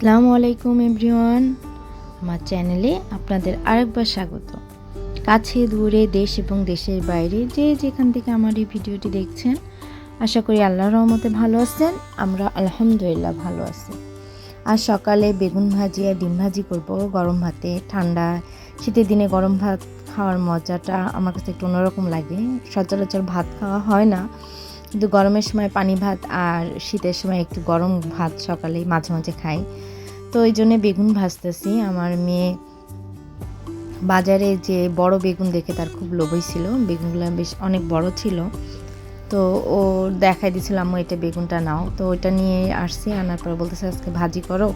আসসালামু আলাইকুম এভরিওয়ান, আমার চ্যানেলে আপনাদের আরেকবার স্বাগত। কাছে দূরে দেশ এবং দেশের বাইরে যে যেখান থেকে আমার এই ভিডিওটি দেখছেন, আশা করি আল্লাহর রহমতে ভালো আছেন। আমরা আলহামদুলিল্লাহ ভালো আছি। আজ সকালে বেগুন ভাজি আর ডিম ভাজি করব গরম ভাতে। ঠান্ডা শীতের দিনে গরম ভাত খাওয়ার মজাটা আমার কাছে একটু অন্যরকম লাগে। সচরাচর ভাত খাওয়া হয় না, কিন্তু গরমের সময় পানি ভাত আর শীতের সময় একটু গরম ভাত সকালে মাঝে মাঝে খাই। তো এই জন্যে বেগুন ভাজতেছি। আমার মেয়ে বাজারে যে বড় বেগুন দেখে তার খুব লোভ ছিল, বেগুনগুলো বেশ অনেক বড় ছিল। তো ও দেখাই দিয়েছিল, আম্মু এটা বেগুনটা নাও। তো ওইটা নিয়ে আসছি, আনার পর বলতেছে আজকে ভাজি করো,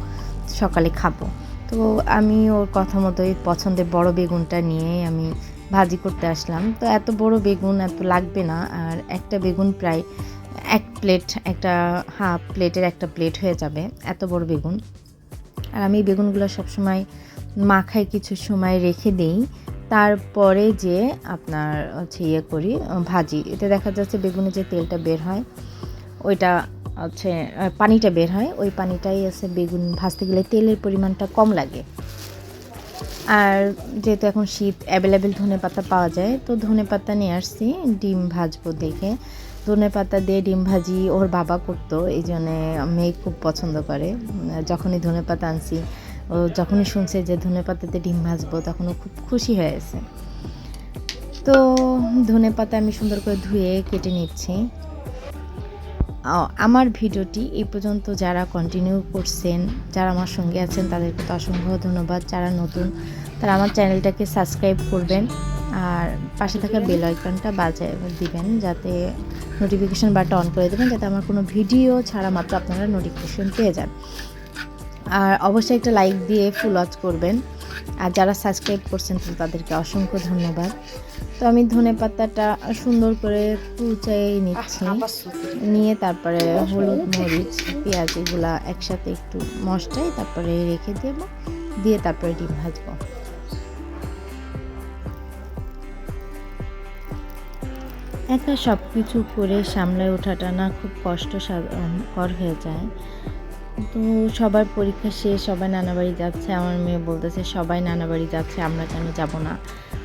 সকালে খাবো। তো আমি ওর কথা মতোই পছন্দের বড় বেগুনটা নিয়ে আমি ভাজি করতে আসলাম। তো এত বড় বেগুন এত লাগবে না, আর একটা বেগুন প্রায় এক প্লেট, একটা হাফ প্লেটের একটা প্লেট হয়ে যাবে, এত বড় বেগুন। আর আমি বেগুনগুলো সবসময় মাখায় কিছু সময় রেখে দিই, তারপরে যে আপনার হচ্ছে করি ভাজি। এতে দেখা যাচ্ছে বেগুনে যে তেলটা বের হয়, ওইটা হচ্ছে পানিটা বের হয়, ওই পানিটাই আছে বেগুন ভাজতে গেলে তেলের পরিমাণটা কম লাগে। আর যেহেতু এখন শীত, অ্যাভেলেবেল ধনেপাতা পাওয়া যায়, তো ধনেপাতা নিয়ে আসছি ডিম ভাজবো দেখে। ধনেপাতা দিয়ে ডিম ভাজি ওর বাবা করতো, এই জন্যে মেয়ে খুব পছন্দ করে। যখনই ধনেপাতা আনছি, ও যখনই শুনছে যে ধনেপাতাতে ডিম ভাজবো, তখন ও খুব খুশি হয়েছে। তো ধনেপাতা আমি সুন্দর করে ধুয়ে কেটে নিচ্ছি। আমার ভিডিওটি এই পর্যন্ত যারা কন্টিনিউ করছেন, যারা আমার সঙ্গে আছেন, তাদেরকে তো অসংখ্য ধন্যবাদ। যারা নতুন, তারা আমার চ্যানেলটাকে সাবস্ক্রাইব করবেন আর পাশে থাকা বেল আইকনটা বাজিয়ে দিবেন, যাতে নোটিফিকেশন বারটা অন করে দেবেন, যাতে আমার কোনো ভিডিও ছাড়া মাত্র আপনারা নোটিফিকেশন পেয়ে যান। আর অবশ্যই একটা লাইক দিয়ে ফুল ওয়াচ করবেন। আর যারা সাবস্ক্রাইব করছেন তো তাদেরকে অসংখ্য ধন্যবাদ। তো আমি ধনেপাতাটা সুন্দর করে কুচাই নিচ্ছি, নিয়ে তারপরে হলুদ, মরিচ, পেঁয়াজ এগুলা একসাথে একটু মশলাই, তারপরে রেখে দেব, দিয়ে তারপরে ডিম ভাজবো। একা সব কিছু করে সামলায় ওঠাটা না খুব কষ্টকর হয়ে যায়। তো সবার পরীক্ষা শেষ, সবাই নানা বাড়ি যাচ্ছে। আমার মেয়ে বলতেছে সবাই নানা বাড়ি যাচ্ছে, আমরা কেন যাব না?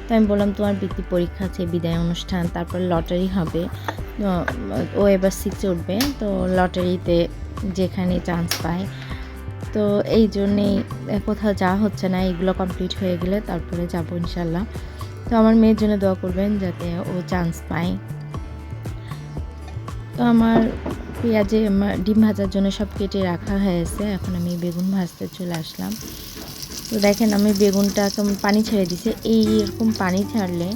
তো আমি বললাম তোমার বৃত্তি পরীক্ষা আছে, বিদায় অনুষ্ঠান, তারপর লটারি হবে। ও এবার 6-এ উঠবে, তো লটারিতে যেখানে চান্স পায়, তো এই জন্যেই কোথাও যাওয়া হচ্ছে না। এগুলো কমপ্লিট হয়ে গেলে তারপরে যাব ইনশাল্লাহ। তো আমার মেয়ের জন্য দোয়া করবেন যাতে ও চান্স পায়। তো আমার পেঁয়াজে ডিম ভাজার জন্য সব কেটে রাখা হয়েছে, এখন আমি বেগুন ভাজতে চলে আসলাম। তো দেখেন আমি বেগুনটা কেমন পানি ছেড়ে দিছে। এইরকম পানি ছাড়লে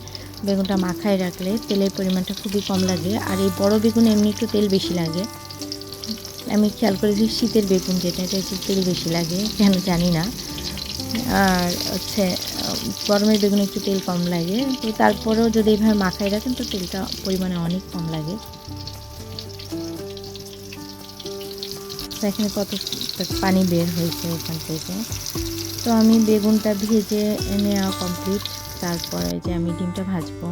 বেগুনটা মাখায় রাখলে তেলের পরিমাণটা খুবই কম লাগে। আর এই বড় বেগুন এমনি একটু তেল বেশি লাগে। আমি খেয়াল করেছি শীতের বেগুন যেটা, এটা একটু তেল বেশি লাগে, কেন জানি না। আর হচ্ছে গরমের বেগুন একটু তেল কম লাগে। তো তারপরেও যদি এইভাবে মাখায় রাখেন তো তেলটা পরিমাণে অনেক কম লাগে। এখানে কত পানি বের হয়েছে এখান থেকে। তো আমি বেগুনটা ভেজে নেওয়া কমপ্লিট, তারপরে যে আমি ডিমটা ভাজবো।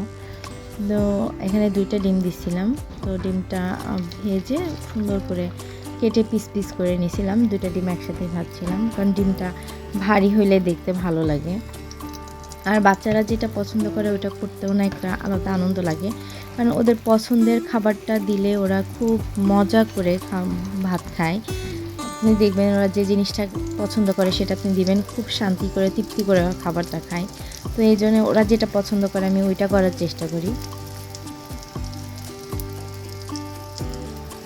তো এখানে 2টা ডিম দিছিলাম, তো ডিমটা ভেজে সুন্দর করে কেটে পিস পিস করে নিয়েছিলাম। 2টা ডিম একসাথে ভাজছিলাম, কারণ ডিমটা ভারী হইলে দেখতে ভালো লাগে। আর বাচ্চারা যেটা পছন্দ করে ওটা করতেও না একটা আলাদা আনন্দ লাগে, কারণ ওদের পছন্দের খাবারটা দিলে ওরা খুব মজা করে ভাত খায়। আপনি দেখবেন ওরা যে জিনিসটা পছন্দ করে সেটা আপনি দিবেন, খুব শান্তি করে তৃপ্তি করে খাবারটা খায়। তো এই জন্য ওরা যেটা পছন্দ করে আমি ওইটা করার চেষ্টা করি,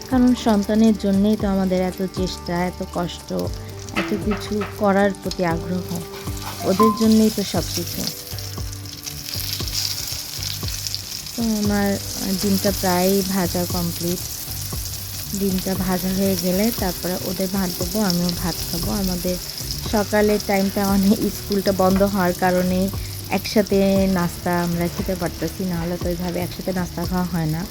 কারণ সন্তানের জন্যেই তো আমাদের এত চেষ্টা, এত কষ্ট, এত কিছু করার প্রতি আগ্রহ, ওদের জন্যেই তো সব কিছু। তো আমার ডিমটা প্রায় ভাজা কমপ্লিট। ডিমটা ভাজা হয়ে গেলে তারপরে ওদের ভাত দেবো, আমিও ভাত খাবো। আমাদের সকালের টাইমটা অনেক, স্কুলটা বন্ধ হওয়ার কারণে একসাথে নাস্তা আমরা খেতে পারতেছি, নাহলে তো ওইভাবে একসাথে নাস্তা খাওয়া হয় না,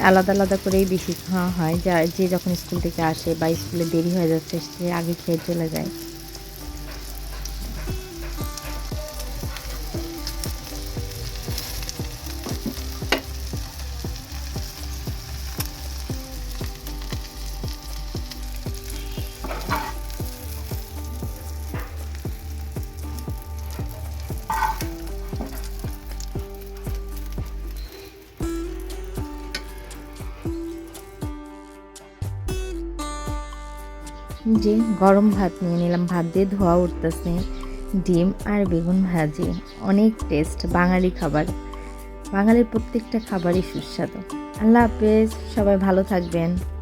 আলাদা আলাদা করেই বেশি খাওয়া হয়। যে যখন স্কুল থেকে আসে বা স্কুলে দেরি হয়ে যাচ্ছে সে আগে খেয়ে চলে যায়। যে গরম ভাত নিয়ে নিলাম, ভাত দিয়ে ধোয়া উঠতেছে, ডিম আর বেগুন ভাজি, অনেক টেস্ট। বাঙালি খাবার, বাঙালির প্রত্যেকটা খাবারই সুস্বাদু। আল্লাহ হাফেজ, সবাই ভালো থাকবেন।